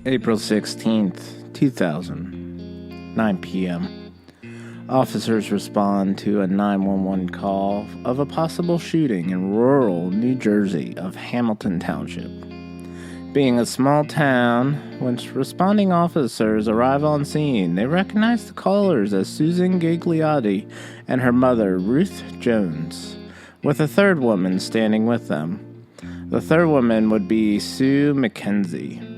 April 16th, 2000, 9 p.m. Officers respond to a 911 call of a possible shooting in rural New Jersey of Hampton Township. Being a small town, when responding officers arrive on scene, they recognize the callers as Susan Gigliotti and her mother, Ruth Jones, with a third woman standing with them. The third woman would be Sue McKenzie.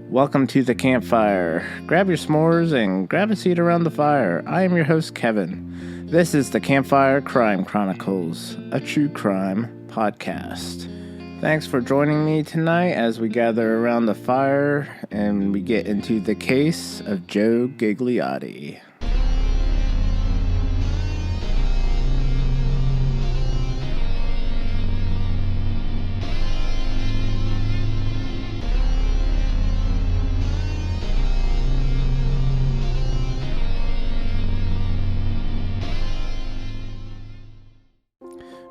Welcome to the Campfire. Grab your s'mores and grab a seat around the fire. I am your host, Kevin. This is the Campfire Crime Chronicles, a true crime podcast. Thanks for joining me tonight as we gather around the fire and we get into the case of Joe Gigliotti.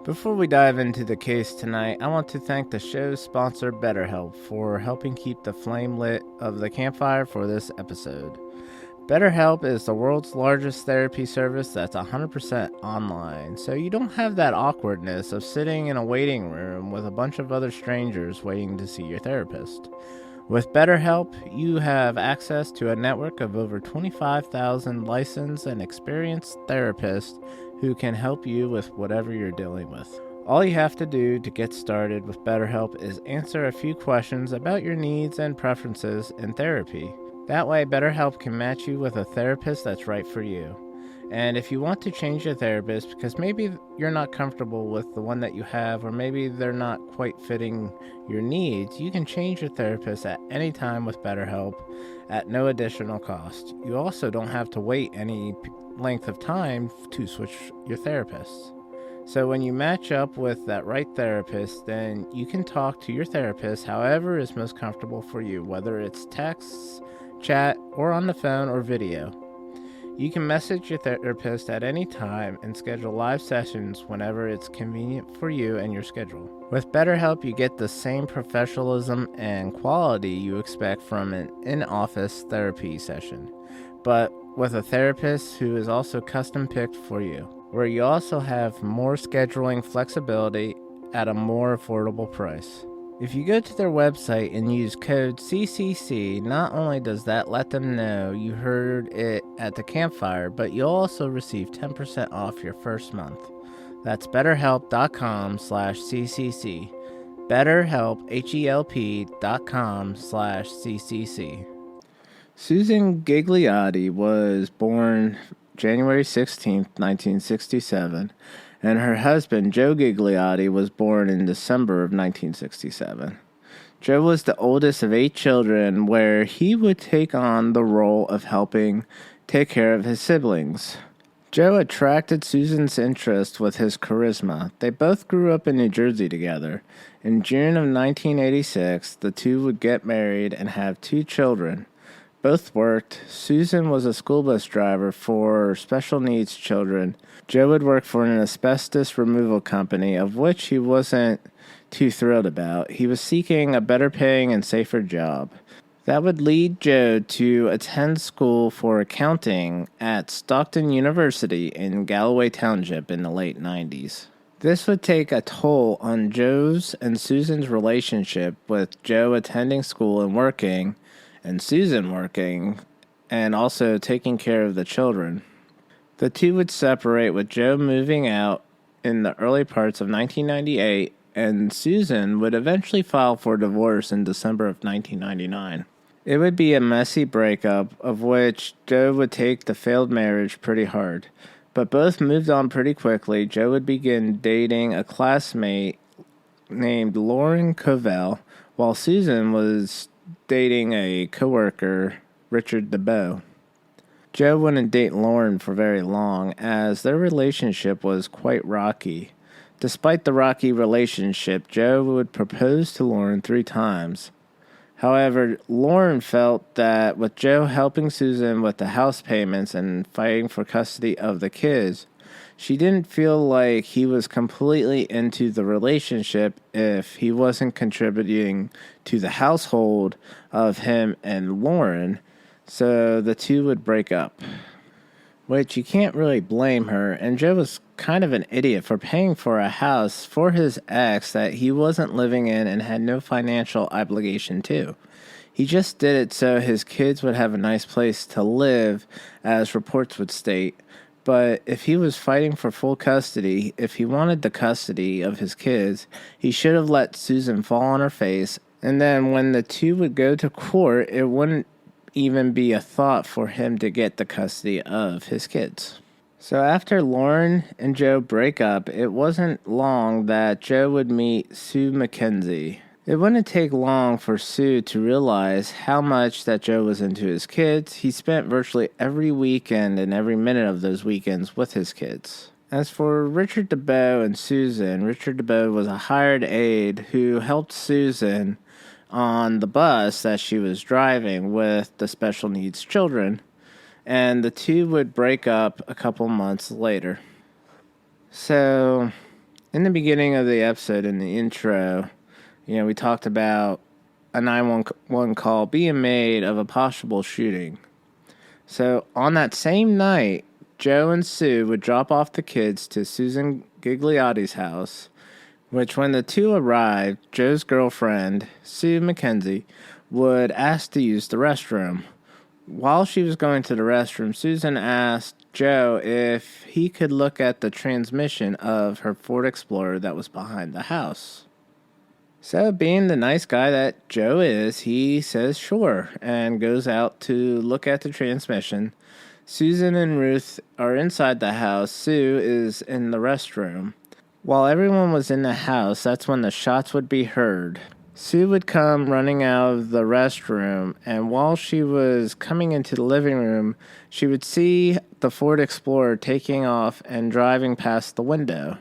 Before we dive into the case tonight, I want to thank the show's sponsor, BetterHelp, for helping keep the flame lit of the campfire for this episode. BetterHelp is the world's largest therapy service that's 100% online, so you don't have that awkwardness of sitting in a waiting room with a bunch of other strangers waiting to see your therapist. With BetterHelp, you have access to a network of over 25,000 licensed and experienced therapists who can help you with whatever you're dealing with. All you have to do to get started with BetterHelp is answer a few questions about your needs and preferences in therapy. That way, BetterHelp can match you with a therapist that's right for you. And if you want to change your therapist because maybe you're not comfortable with the one that you have, or maybe they're not quite fitting your needs, you can change your therapist at any time with BetterHelp at no additional cost. You also don't have to wait any length of time to switch your therapists. So when you match up with that right therapist, then you can talk to your therapist however is most comfortable for you, whether it's texts, chat, or on the phone or video. You can message your therapist at any time and schedule live sessions whenever it's convenient for you and your schedule. With BetterHelp, you get the same professionalism and quality you expect from an in-office therapy session, but with a therapist who is also custom-picked for you, where you also have more scheduling flexibility at a more affordable price. If you go to their website and use code CCC, not only does that let them know you heard it at the campfire, but you'll also receive 10% off your first month. That's betterhelp.com/CCC. BetterHelp, HELP.com/CCC. Susan Gigliotti was born January 16, 1967, and her husband, Joe Gigliotti, was born in December of 1967. Joe was the oldest of 8 children, where he would take on the role of helping take care of his siblings. Joe attracted Susan's interest with his charisma. They both grew up in New Jersey together. In June of 1986, the two would get married and have 2 children. Both worked. Susan was a school bus driver for special needs children. Joe would work for an asbestos removal company, of which he wasn't too thrilled about. He was seeking a better paying and safer job. That would lead Joe to attend school for accounting at Stockton University in Galloway Township in the late 90s. This would take a toll on Joe's and Susan's relationship, with Joe attending school and working, and Susan working, and also taking care of the children. The two would separate, with Joe moving out in the early parts of 1998, and Susan would eventually file for divorce in December of 1999. It would be a messy breakup, of which Joe would take the failed marriage pretty hard. But both moved on pretty quickly. Joe would begin dating a classmate named Lauren Covell, while Susan was dating a coworker, Richard DeBow. Joe wouldn't date Lauren for very long, as their relationship was quite rocky. Despite the rocky relationship, Joe would propose to Lauren 3 times. However, Lauren felt that with Joe helping Susan with the house payments and fighting for custody of the kids, She didn't feel like he was completely into the relationship if he wasn't contributing to the household of him and Lauren, so the two would break up. Which you can't really blame her, and Joe was kind of an idiot for paying for a house for his ex that he wasn't living in and had no financial obligation to. He just did it so his kids would have a nice place to live, as reports would state. But if he was fighting for full custody, if he wanted the custody of his kids, he should have let Susan fall on her face, and then when the two would go to court, it wouldn't even be a thought for him to get the custody of his kids. So after Lauren and Joe break up, it wasn't long that Joe would meet Sue McKenzie. It wouldn't take long for Sue to realize how much that Joe was into his kids. He spent virtually every weekend and every minute of those weekends with his kids. As for Richard DeBow and Susan, Richard DeBow was a hired aide who helped Susan on the bus that she was driving with the special needs children, and the two would break up a couple months later. So, in the beginning of the episode, in the intro, we talked about a 911 call being made of a possible shooting. So, on that same night, Joe and Sue would drop off the kids to Susan Gigliotti's house, which when the two arrived, Joe's girlfriend, Sue McKenzie, would ask to use the restroom. While she was going to the restroom, Susan asked Joe if he could look at the transmission of her Ford Explorer that was behind the house. So, being the nice guy that Joe is, he says sure, and goes out to look at the transmission. Susan and Ruth are inside the house. Sue is in the restroom. While everyone was in the house, that's when the shots would be heard. Sue would come running out of the restroom, and while she was coming into the living room, she would see the Ford Explorer taking off and driving past the window.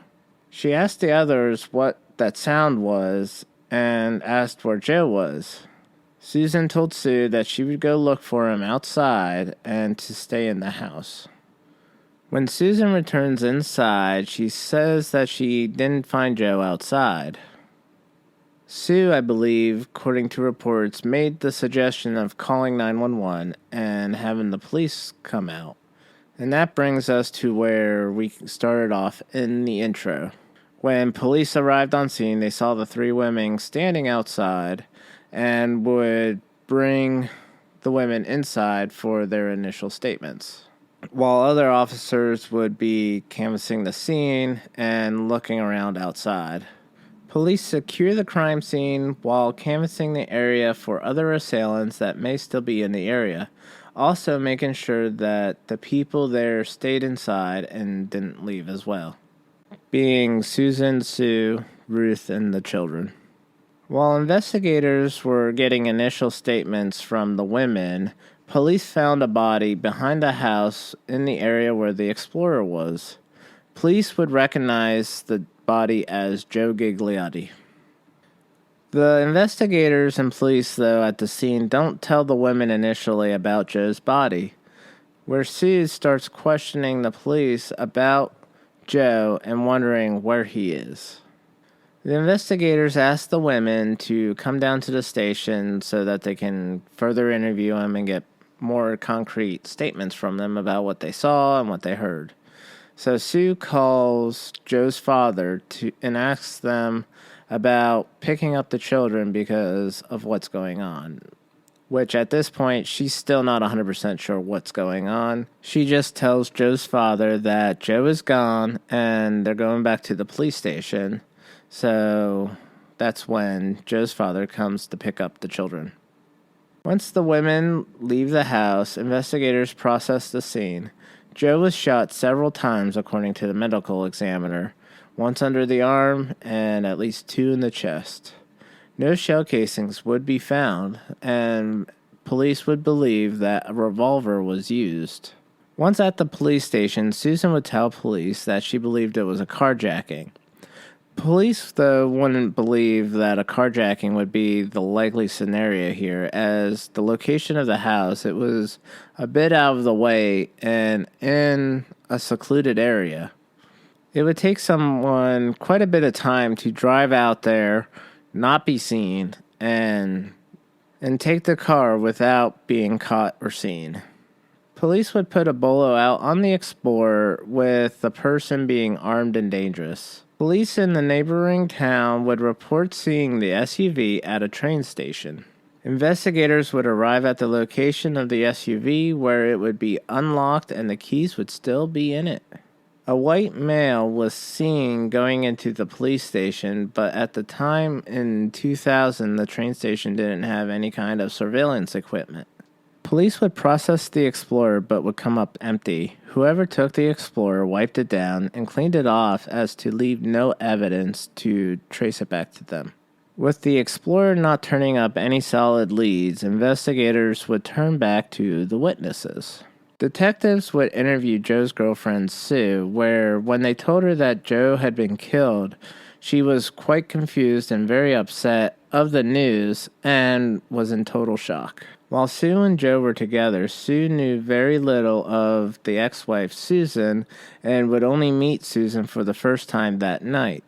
She asked the others what that sound was and asked where Joe was. Susan told Sue that she would go look for him outside and to stay in the house. When Susan returns inside, she says that she didn't find Joe outside. Sue, I believe, according to reports, made the suggestion of calling 911 and having the police come out. And that brings us to where we started off in the intro. When police arrived on scene, they saw the three women standing outside and would bring the women inside for their initial statements, while other officers would be canvassing the scene and looking around outside. Police secure the crime scene while canvassing the area for other assailants that may still be in the area, also making sure that the people there stayed inside and didn't leave as well, being Susan, Sue, Ruth, and the children. While investigators were getting initial statements from the women, police found a body behind the house in the area where the Explorer was. Police would recognize the body as Joe Gigliotti. The investigators and police, though, at the scene don't tell the women initially about Joe's body, where Sue starts questioning the police about Joe and wondering where he is. The investigators ask the women to come down to the station so that they can further interview him and get more concrete statements from them about what they saw and what they heard. So Sue calls Joe's father and asks them about picking up the children because of what's going on, which at this point, she's still not 100% sure what's going on. She just tells Joe's father that Joe is gone and they're going back to the police station. So that's when Joe's father comes to pick up the children. Once the women leave the house, investigators process the scene. Joe was shot several times, according to the medical examiner, once under the arm and at least 2 in the chest. No shell casings would be found, and police would believe that a revolver was used. Once at the police station, Susan would tell police that she believed it was a carjacking. Police, though, wouldn't believe that a carjacking would be the likely scenario here, as the location of the house, it was a bit out of the way and in a secluded area. It would take someone quite a bit of time to drive out there, not be seen, and take the car without being caught or seen. Police would put a bolo out on the Explorer with the person being armed and dangerous. Police in the neighboring town would report seeing the SUV at a train station. Investigators would arrive at the location of the SUV where it would be unlocked and the keys would still be in it. A white male was seen going into the police station, but at the time in 2000, the train station didn't have any kind of surveillance equipment. Police would process the Explorer but would come up empty. Whoever took the Explorer wiped it down and cleaned it off as to leave no evidence to trace it back to them. With the Explorer not turning up any solid leads, investigators would turn back to the witnesses. Detectives would interview Joe's girlfriend, Sue, where when they told her that Joe had been killed, she was quite confused and very upset of the news and was in total shock. While Sue and Joe were together, Sue knew very little of the ex-wife, Susan, and would only meet Susan for the first time that night.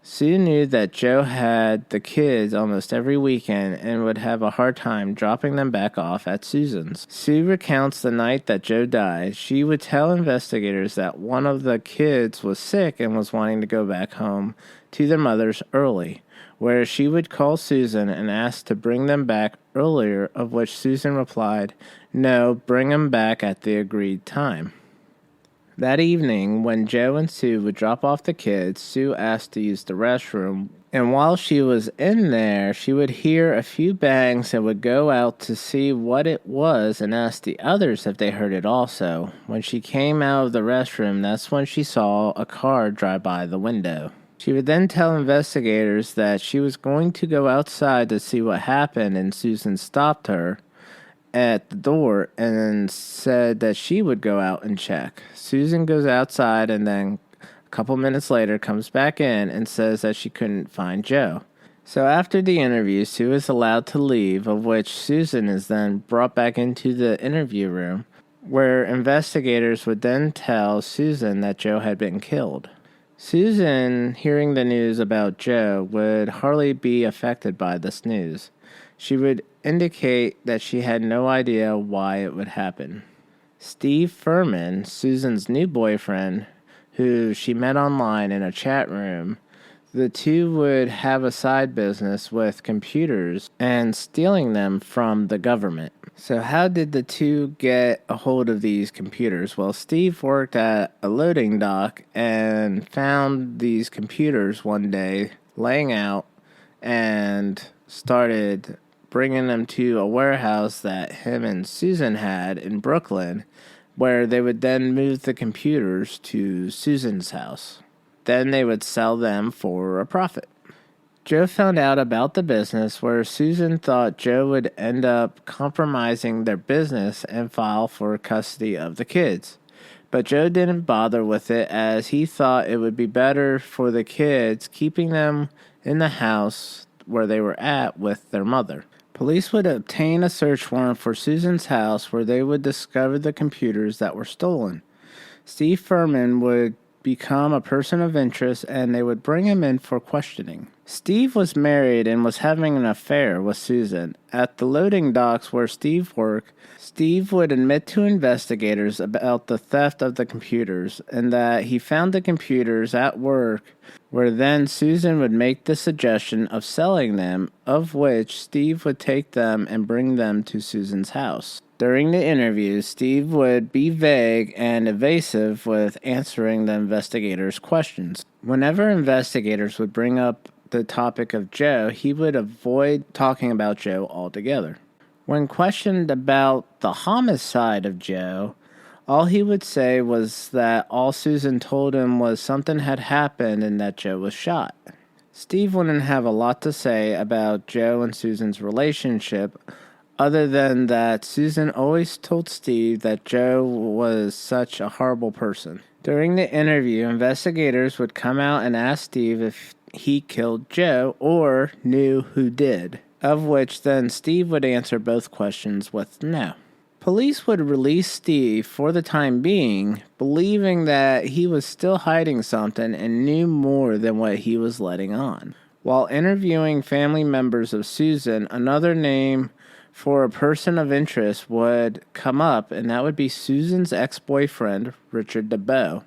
Sue knew that Joe had the kids almost every weekend and would have a hard time dropping them back off at Susan's. Sue recounts the night that Joe died. She would tell investigators that one of the kids was sick and was wanting to go back home to their mothers early, where she would call Susan and ask to bring them back earlier, of which Susan replied, "No, bring them back at the agreed time." That evening, when Joe and Sue would drop off the kids, Sue asked to use the restroom, and while she was in there, she would hear a few bangs and would go out to see what it was and ask the others if they heard it also. When she came out of the restroom, that's when she saw a car drive by the window. She would then tell investigators that she was going to go outside to see what happened, and Susan stopped her at the door and said that she would go out and check. Susan goes outside and then a couple minutes later comes back in and says that she couldn't find Joe. So after the interview, Sue is allowed to leave, of which Susan is then brought back into the interview room, where investigators would then tell Susan that Joe had been killed. Susan, hearing the news about Joe, would hardly be affected by this news. She would indicate that she had no idea why it would happen. Steve Furman, Susan's new boyfriend, who she met online in a chat room, the two would have a side business with computers and stealing them from the government. So how did the two get a hold of these computers? Well, Steve worked at a loading dock and found these computers one day laying out and started bringing them to a warehouse that him and Susan had in Brooklyn, where they would then move the computers to Susan's house. Then they would sell them for a profit. Joe found out about the business, where Susan thought Joe would end up compromising their business and file for custody of the kids. But Joe didn't bother with it, as he thought it would be better for the kids keeping them in the house where they were at with their mother. Police would obtain a search warrant for Susan's house, where they would discover the computers that were stolen. Steve Furman would become a person of interest, and they would bring him in for questioning. Steve was married and was having an affair with Susan. At the loading docks where Steve worked, Steve would admit to investigators about the theft of the computers and that he found the computers at work, where then Susan would make the suggestion of selling them, of which Steve would take them and bring them to Susan's house. During the interview, Steve would be vague and evasive with answering the investigators' questions. Whenever investigators would bring up the topic of Joe, he would avoid talking about Joe altogether. When questioned about the homicide of Joe, all he would say was that all Susan told him was something had happened and that Joe was shot. Steve wouldn't have a lot to say about Joe and Susan's relationship, other than that Susan always told Steve that Joe was such a horrible person. During the interview, investigators would come out and ask Steve if he killed Joe or knew who did, of which then Steve would answer both questions with no. Police would release Steve for the time being, believing that he was still hiding something and knew more than what he was letting on. While interviewing family members of Susan, another name for a person of interest would come up, and that would be Susan's ex-boyfriend, Richard DeBow.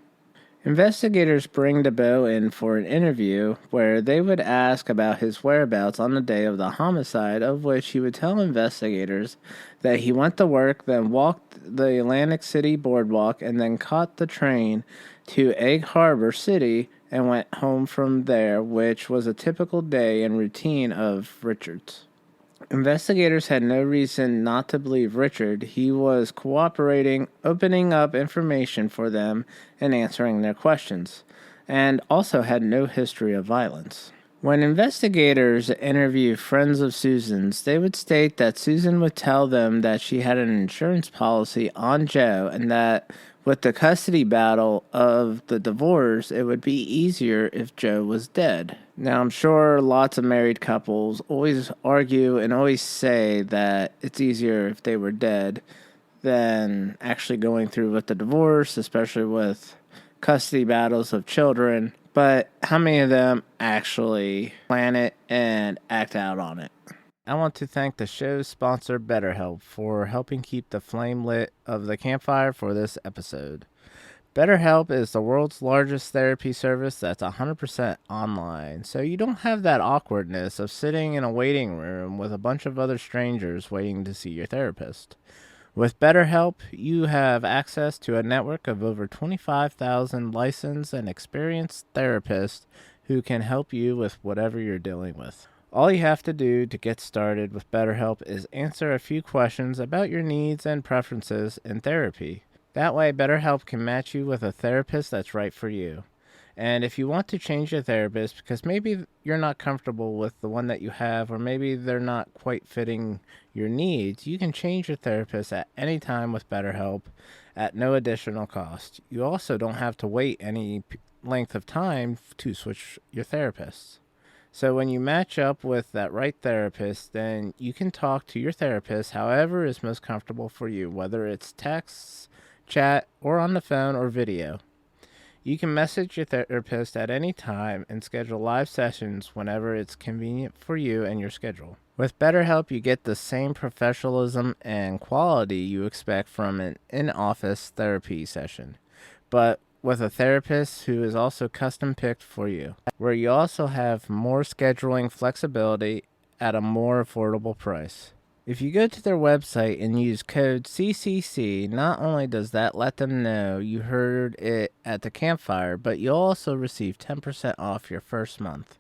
Investigators bring DeBow in for an interview where they would ask about his whereabouts on the day of the homicide, of which he would tell investigators that he went to work, then walked the Atlantic City boardwalk, and then caught the train to Egg Harbor City and went home from there, which was a typical day and routine of Richard's. Investigators had no reason not to believe Richard. He was cooperating, opening up information for them, and answering their questions, and also had no history of violence. When investigators interview friends of Susan's, they would state that Susan would tell them that she had an insurance policy on Joe and that with the custody battle of the divorce, it would be easier if Joe was dead. Now, I'm sure lots of married couples always argue and always say that it's easier if they were dead than actually going through with the divorce, especially with custody battles of children. But how many of them actually plan it and act out on it? I want to thank the show's sponsor, BetterHelp, for helping keep the flame lit of the campfire for this episode. BetterHelp is the world's largest therapy service that's 100% online, so you don't have that awkwardness of sitting in a waiting room with a bunch of other strangers waiting to see your therapist. With BetterHelp, you have access to a network of over 25,000 licensed and experienced therapists who can help you with whatever you're dealing with. All you have to do to get started with BetterHelp is answer a few questions about your needs and preferences in therapy. That way, BetterHelp can match you with a therapist that's right for you. And if you want to change your therapist because maybe you're not comfortable with the one that you have, or maybe they're not quite fitting your needs, you can change your therapist at any time with BetterHelp at no additional cost. You also don't have to wait any length of time to switch your therapists. So when you match up with that right therapist, then you can talk to your therapist however is most comfortable for you, whether it's text, chat, or on the phone or video. You can message your therapist at any time and schedule live sessions whenever it's convenient for you and your schedule. With BetterHelp, you get the same professionalism and quality you expect from an in-office therapy session, but with a therapist who is also custom picked for you, where you also have more scheduling flexibility at a more affordable price. If you go to their website and use code CCC, not only does that let them know you heard it at the campfire, but you'll also receive 10% off your first month.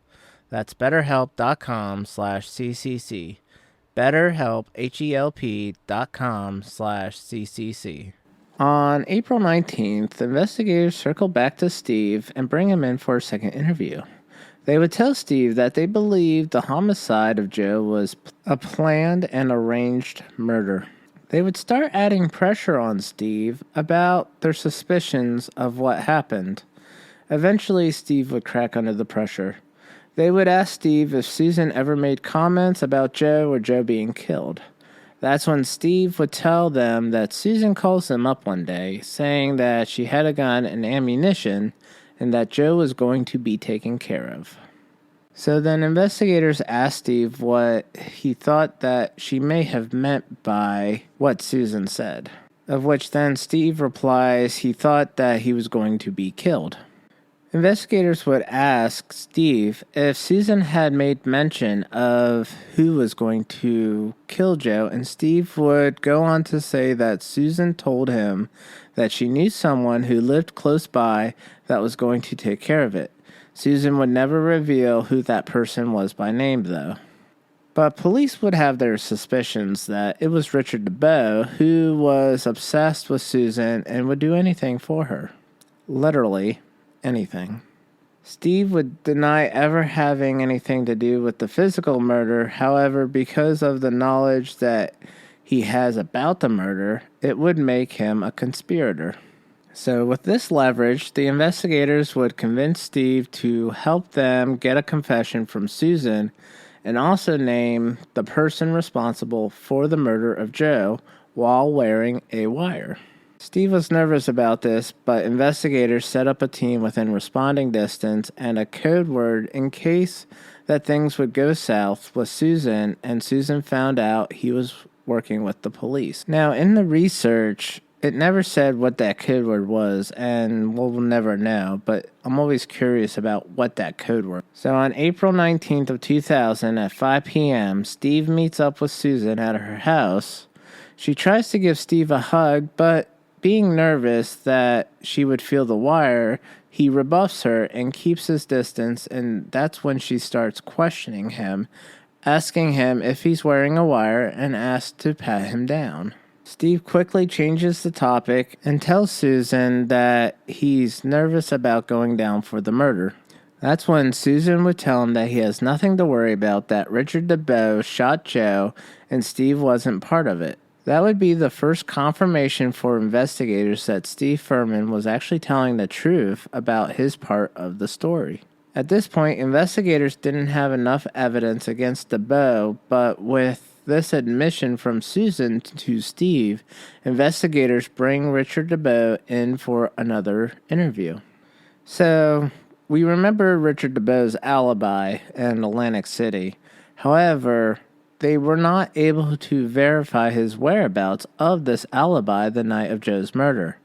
That's betterhelp.com/CCC. BetterHelp, HELP.com/CCC. On April 19th, investigators circle back to Steve and bring him in for a second interview. They would tell Steve that they believed the homicide of Joe was a planned and arranged murder. They would start adding pressure on Steve about their suspicions of what happened. Eventually, Steve would crack under the pressure. They would ask Steve if Susan ever made comments about Joe or Joe being killed. That's when Steve would tell them that Susan calls him up one day, saying that she had a gun and ammunition, and that Joe was going to be taken care of. So then investigators asked Steve what he thought that she may have meant by what Susan said, of which then Steve replies he thought that he was going to be killed. Investigators would ask Steve if Susan had made mention of who was going to kill Joe, and Steve would go on to say that Susan told him that she knew someone who lived close by that was going to take care of it. Susan would never reveal who that person was by name, though. But police would have their suspicions that it was Richard DeBow, who was obsessed with Susan and would do anything for her. Literally anything. Steve would deny ever having anything to do with the physical murder. However, because of the knowledge that he has about the murder, it would make him a conspirator. So with this leverage, the investigators would convince Steve to help them get a confession from Susan and also name the person responsible for the murder of Joe while wearing a wire. Steve was nervous about this, but investigators set up a team within responding distance and a code word in case that things would go south with Susan, and Susan found out he was working with the police. Now, in the research, it never said what that code word was, and we'll never know, but I'm always curious about what that code word. So on April 19th of 2000 at 5 p.m., Steve meets up with Susan at her house. She tries to give Steve a hug, but being nervous that she would feel the wire, he rebuffs her and keeps his distance, and that's when she starts questioning him, asking him if he's wearing a wire and asks to pat him down. Steve quickly changes the topic and tells Susan that he's nervous about going down for the murder. That's when Susan would tell him that he has nothing to worry about, that Richard DeBeau shot Joe and Steve wasn't part of it. That would be the first confirmation for investigators that Steve Furman was actually telling the truth about his part of the story. At this point, investigators didn't have enough evidence against DeBeau, but with this admission from Susan to Steve, investigators bring Richard DeBeau in for another interview. So, we remember Richard DeBeau's alibi in Atlantic City. However, they were not able to verify his whereabouts of this alibi the night of Joe's murder.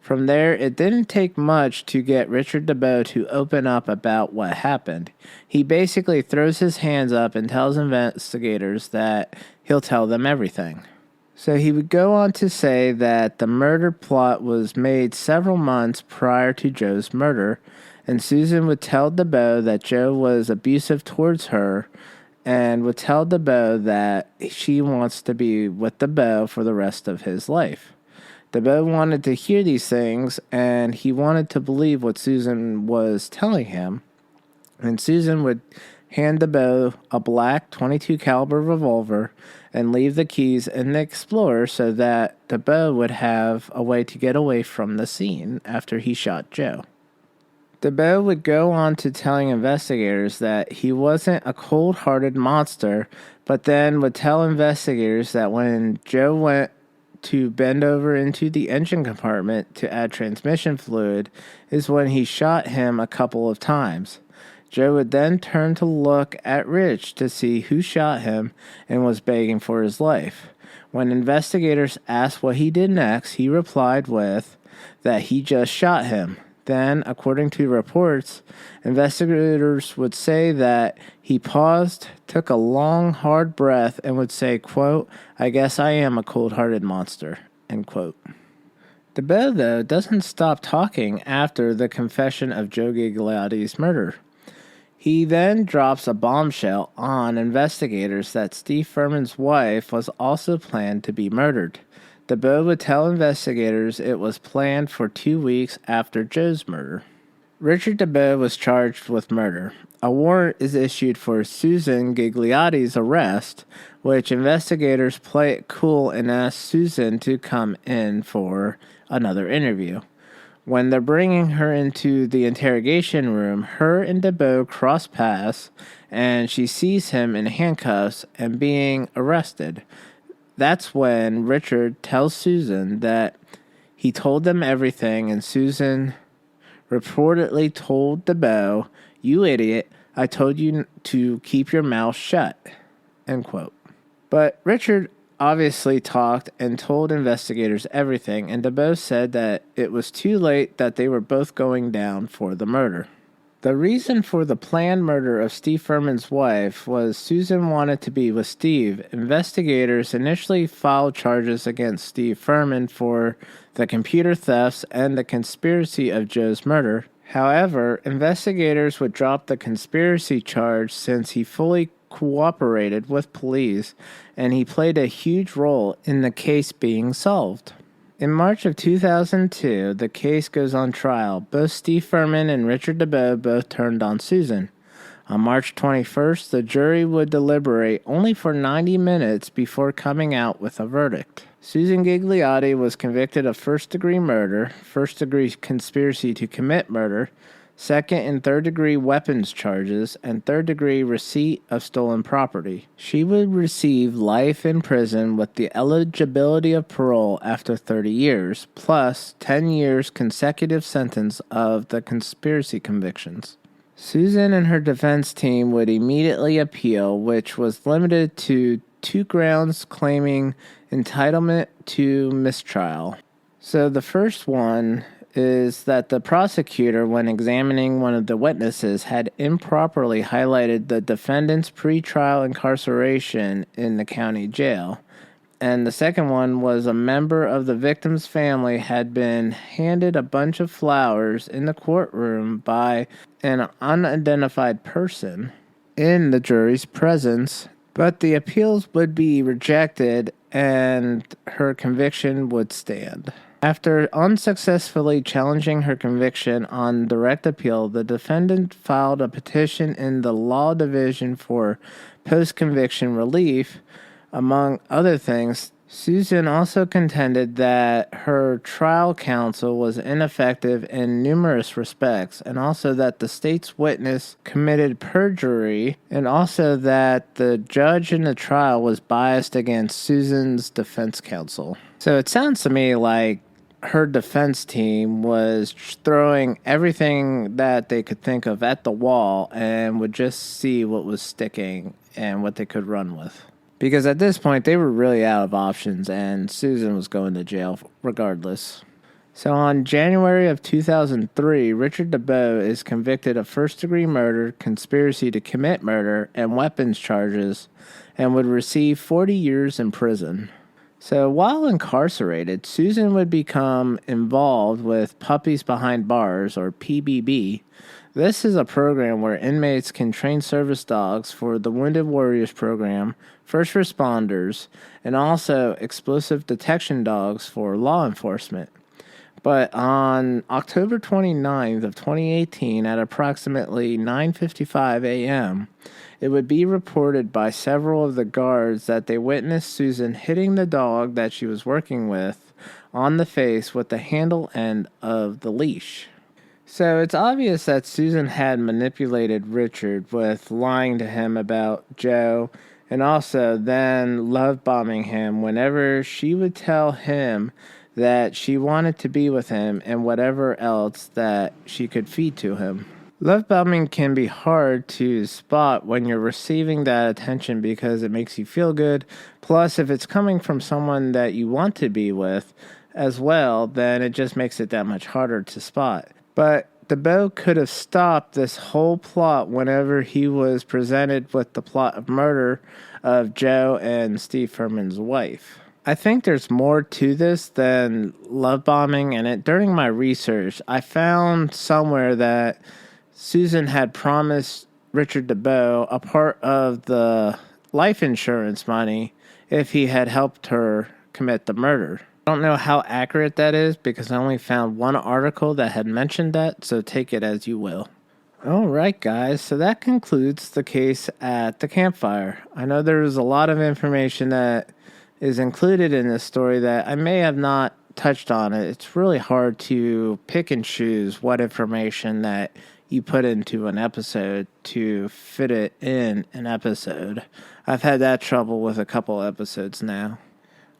From there, it didn't take much to get Richard DeBeau to open up about what happened. He basically throws his hands up and tells investigators that he'll tell them everything. So he would go on to say that the murder plot was made several months prior to Joe's murder, and Susan would tell DeBeau that Joe was abusive towards her, and would tell DeBeau that she wants to be with DeBeau for the rest of his life. DeBeau wanted to hear these things, and he wanted to believe what Susan was telling him. And Susan would hand DeBeau a black .22 caliber revolver and leave the keys in the Explorer so that DeBeau would have a way to get away from the scene after he shot Joe. DeBeau would go on to telling investigators that he wasn't a cold-hearted monster, but then would tell investigators that when Joe went to bend over into the engine compartment to add transmission fluid is when he shot him a couple of times. Joe would then turn to look at Rich to see who shot him and was begging for his life. When investigators asked what he did next, he replied with that he just shot him. Then, according to reports, investigators would say that he paused, took a long, hard breath, and would say, quote, "I guess I am a cold-hearted monster," end quote. DeBeau, though, doesn't stop talking after the confession of Joe Gigliotti's murder. He then drops a bombshell on investigators that Steve Furman's wife was also planned to be murdered. DeBeau would tell investigators it was planned for 2 weeks after Joe's murder. Richard DeBeau was charged with murder. A warrant is issued for Susan Gigliotti's arrest, which investigators play it cool and ask Susan to come in for another interview. When they're bringing her into the interrogation room, her and DeBeau cross paths, and she sees him in handcuffs and being arrested. That's when Richard tells Susan that he told them everything, and Susan reportedly told DeBeau, "You idiot, I told you to keep your mouth shut," end quote. But Richard obviously talked and told investigators everything, and DeBeau said that it was too late, that they were both going down for the murder. The reason for the planned murder of Steve Furman's wife was Susan wanted to be with Steve. Investigators initially filed charges against Steve Furman for the computer thefts and the conspiracy of Joe's murder. However, investigators would drop the conspiracy charge since he fully cooperated with police and he played a huge role in the case being solved. In March of 2002, the case goes on trial. Both Steve Furman and Richard DeBeau both turned on Susan. On March 21st, the jury would deliberate only for 90 minutes before coming out with a verdict. Susan Gigliotti was convicted of first-degree murder, first-degree conspiracy to commit murder, second and third-degree weapons charges, and third-degree receipt of stolen property. She would receive life in prison with the eligibility of parole after 30 years, plus 10 years consecutive sentence of the conspiracy convictions. Susan and her defense team would immediately appeal, which was limited to 2 grounds claiming entitlement to mistrial. So the first one is that the prosecutor, when examining one of the witnesses, had improperly highlighted the defendant's pretrial incarceration in the county jail. And the second one was a member of the victim's family had been handed a bunch of flowers in the courtroom by an unidentified person in the jury's presence, but the appeals would be rejected and her conviction would stand. After unsuccessfully challenging her conviction on direct appeal, the defendant filed a petition in the Law Division for post-conviction relief. Among other things, Susan also contended that her trial counsel was ineffective in numerous respects, and also that the state's witness committed perjury, and also that the judge in the trial was biased against Susan's defense counsel. So it sounds to me like her defense team was throwing everything that they could think of at the wall and would just see what was sticking and what they could run with. Because at this point, they were really out of options, and Susan was going to jail regardless. So on January of 2003, Richard DeBow is convicted of first-degree murder, conspiracy to commit murder, and weapons charges, and would receive 40 years in prison. So while incarcerated, Susan would become involved with Puppies Behind Bars, or PBB. This is a program where inmates can train service dogs for the Wounded Warriors program, first responders, and also explosive detection dogs for law enforcement. But on October 29th of 2018 at approximately 9:55 a.m., it would be reported by several of the guards that they witnessed Susan hitting the dog that she was working with on the face with the handle end of the leash. So it's obvious that Susan had manipulated Richard with lying to him about Joe, and also then love bombing him whenever she would tell him that she wanted to be with him and whatever else that she could feed to him. Love bombing can be hard to spot when you're receiving that attention because it makes you feel good. Plus, if it's coming from someone that you want to be with as well, then it just makes it that much harder to spot. But DeBow could have stopped this whole plot whenever he was presented with the plot of murder of Joe and Steve Furman's wife. I think there's more to this than love bombing, and during my research, I found somewhere that Susan had promised Richard DeBow a part of the life insurance money if he had helped her commit the murder. I don't know how accurate that is because I only found one article that had mentioned that, so take it as you will. Alright guys, so that concludes the case at the Campfire. I know there was a lot of information that is included in this story that I may have not touched on. It's really hard to pick and choose what information that you put into an episode to fit it in an episode. I've had that trouble with a couple episodes now.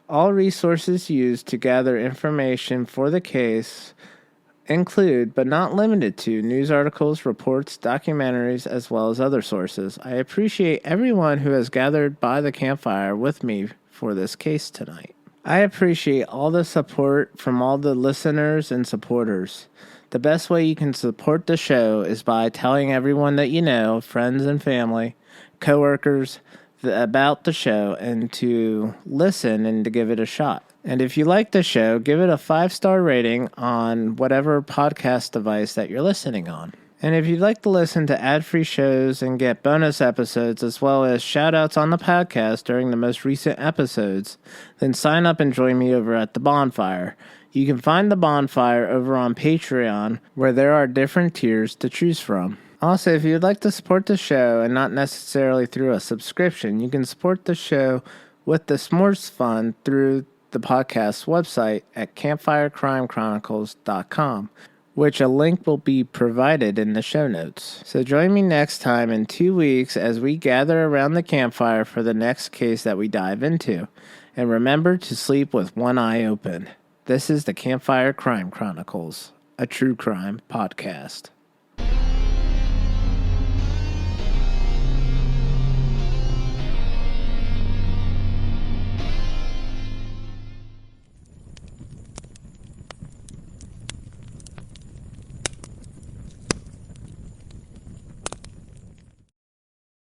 All resources used to gather information for the case include, but not limited to, news articles, reports, documentaries, as well as other sources. I appreciate everyone who has gathered by the campfire with me for this case tonight. I appreciate all the support from all the listeners and supporters. The best way you can support the show is by telling everyone that you know, friends and family, coworkers, about the show and to listen and to give it a shot. And if you like the show, give it a 5-star rating on whatever podcast device that you're listening on. And if you'd like to listen to ad-free shows and get bonus episodes as well as shout-outs on the podcast during the most recent episodes, then sign up and join me over at the Bonfire. You can find the Bonfire over on Patreon, where there are different tiers to choose from. Also, if you'd like to support the show and not necessarily through a subscription, you can support the show with the S'mores Fund through the podcast's website at campfirecrimechronicles.com, which a link will be provided in the show notes. So join me next time in 2 weeks as we gather around the campfire for the next case that we dive into. And remember to sleep with one eye open. This is the Campfire Crime Chronicles, a true crime podcast.